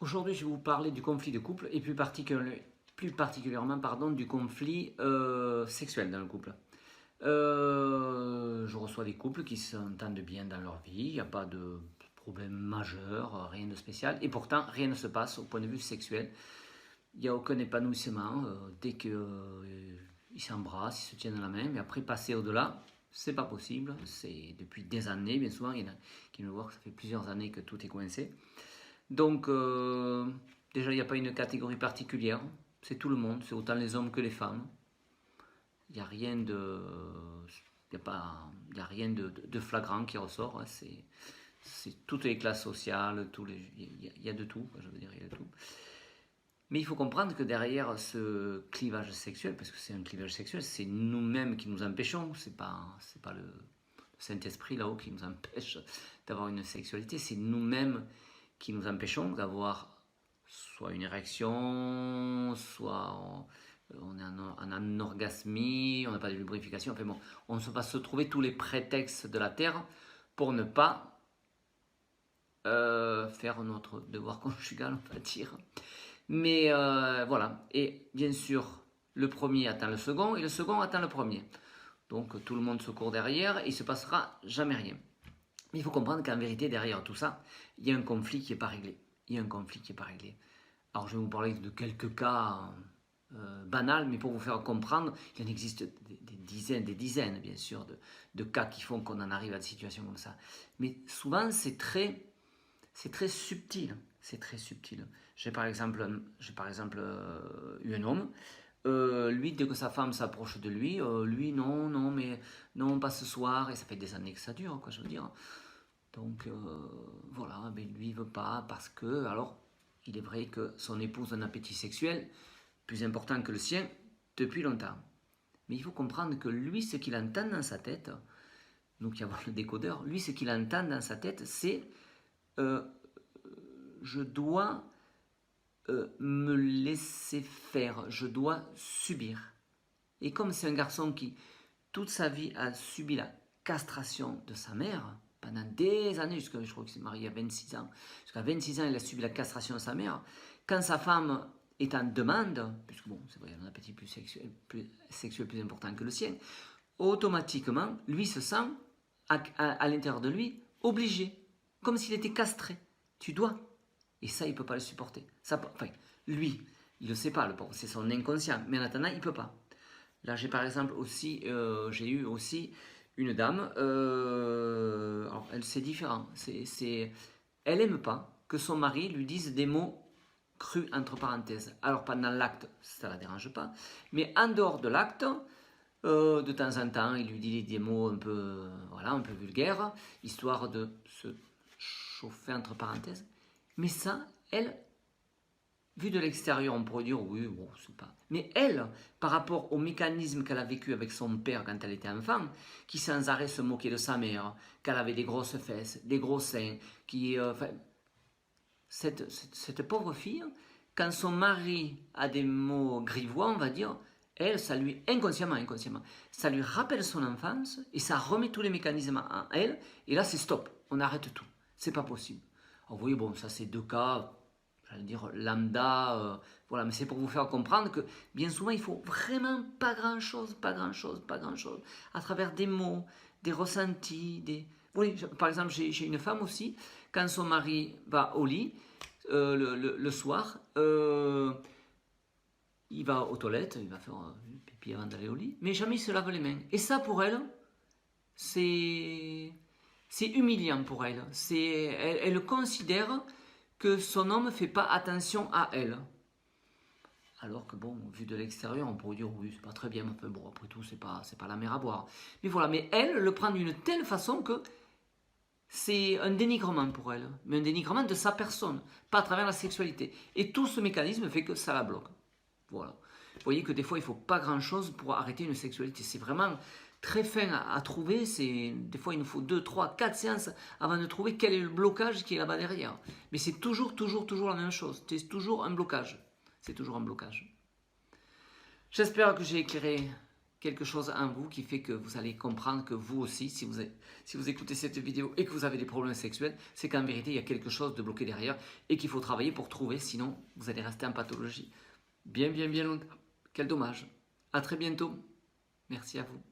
Aujourd'hui, je vais vous parler du conflit de couple et plus particulièrement du conflit sexuel dans le couple. Je reçois des couples qui s'entendent bien dans leur vie, il n'y a pas de problème majeur, rien de spécial, et pourtant rien ne se passe au point de vue sexuel. Il n'y a aucun épanouissement dès qu'ils s'embrassent, ils se tiennent la main, mais après passer au-delà, c'est pas possible. C'est depuis des années, bien souvent, il y en a qui me voient que ça fait plusieurs années que tout est coincé. Donc, déjà, il n'y a pas une catégorie particulière. C'est tout le monde, c'est autant les hommes que les femmes. Il n'y a rien de, il y a pas, il y a rien de flagrant qui ressort. Hein. C'est toutes les classes sociales, il y a de tout. Je veux dire, il y a de tout. Mais il faut comprendre que derrière ce clivage sexuel, parce que c'est un clivage sexuel, c'est nous-mêmes qui nous empêchons. C'est pas le Saint-Esprit là-haut qui nous empêche d'avoir une sexualité. C'est nous-mêmes qui nous empêchons d'avoir soit une érection, soit on est en anorgasmie, on n'a pas de lubrification. Enfin bon, on va se trouver tous les prétextes de la terre pour ne pas faire notre devoir conjugal, on va dire. Mais voilà, et bien sûr, le premier attend le second et le second attend le premier. Donc tout le monde se court derrière et il ne se passera jamais rien. Mais il faut comprendre qu'en vérité, derrière tout ça, il y a un conflit qui n'est pas réglé. Il y a un conflit qui n'est pas réglé. Alors je vais vous parler de quelques cas banals, mais pour vous faire comprendre, il en existe des dizaines, bien sûr, de cas qui font qu'on en arrive à des situations comme ça. Mais souvent, c'est très subtil. C'est très subtil. J'ai par exemple eu un homme. Lui, dès que sa femme s'approche de lui, lui, non, mais non, pas ce soir. Et ça fait des années que ça dure, quoi, je veux dire. Donc, voilà, mais lui, il veut pas parce que, alors, il est vrai que son épouse a un appétit sexuel plus important que le sien depuis longtemps. Mais il faut comprendre que lui, ce qu'il entend dans sa tête, nous qui avons le décodeur, lui, ce qu'il entend dans sa tête, c'est je dois me laisser faire, je dois subir. Et comme c'est un garçon qui, toute sa vie, a subi la castration de sa mère, pendant des années, jusqu'à, je crois qu'il s'est marié à 26 ans, jusqu'à 26 ans, il a subi la castration de sa mère, quand sa femme est en demande, puisque bon, c'est vrai, il a un appétit plus sexuel plus important que le sien, automatiquement, lui se sent, à l'intérieur de lui, obligé, comme s'il était castré. Tu dois. Et ça, il ne peut pas le supporter. Ça, enfin, lui, il ne le sait pas, le pauvre, c'est son inconscient. Mais en attendant, il ne peut pas. Là, j'ai par exemple aussi, j'ai eu aussi une dame, alors elle, c'est différent. Elle n'aime pas que son mari lui dise des mots crus entre parenthèses. Alors pendant l'acte, ça ne la dérange pas. Mais en dehors de l'acte, de temps en temps, il lui dit des mots un peu, voilà, un peu vulgaires, histoire de se chauffer entre parenthèses. Mais ça, elle, vu de l'extérieur, on pourrait dire oui, bon, c'est pas. Mais elle, par rapport au mécanisme qu'elle a vécu avec son père quand elle était enfant, qui sans arrêt se moquait de sa mère, qu'elle avait des grosses fesses, des gros seins, qui, cette pauvre fille, quand son mari a des mots grivois, on va dire, elle, ça lui, inconsciemment, ça lui rappelle son enfance et ça remet tous les mécanismes en elle. Et là, c'est stop, on arrête tout. C'est pas possible. Alors, vous voyez, bon, ça, c'est deux cas, j'allais dire lambda, voilà, mais c'est pour vous faire comprendre que bien souvent, il faut vraiment pas grand-chose, à travers des mots, des ressentis, des. Oui, par exemple, j'ai une femme aussi, quand son mari va au lit, le soir, il va aux toilettes, il va faire pipi avant d'aller au lit, mais jamais il se lave les mains. Et ça, pour elle, c'est humiliant pour elle. Elle considère que son homme ne fait pas attention à elle. Alors que bon, vu de l'extérieur, on pourrait dire oui, c'est pas très bien, mais bon, après tout, c'est pas la mer à boire. Mais voilà, mais elle le prend d'une telle façon que c'est un dénigrement pour elle, mais un dénigrement de sa personne, pas à travers la sexualité. Et tout ce mécanisme fait que ça la bloque. Voilà. Vous voyez que des fois, il ne faut pas grand-chose pour arrêter une sexualité. C'est vraiment très fin à trouver. Des fois, il nous faut 2, 3, 4 séances avant de trouver quel est le blocage qui est là-bas derrière. Mais c'est toujours la même chose. C'est toujours un blocage. C'est toujours un blocage. J'espère que j'ai éclairé quelque chose en vous qui fait que vous allez comprendre que vous aussi, si vous écoutez cette vidéo et que vous avez des problèmes sexuels, c'est qu'en vérité, il y a quelque chose de bloqué derrière et qu'il faut travailler pour trouver, sinon vous allez rester en pathologie bien longtemps. Quel dommage. À très bientôt. Merci à vous.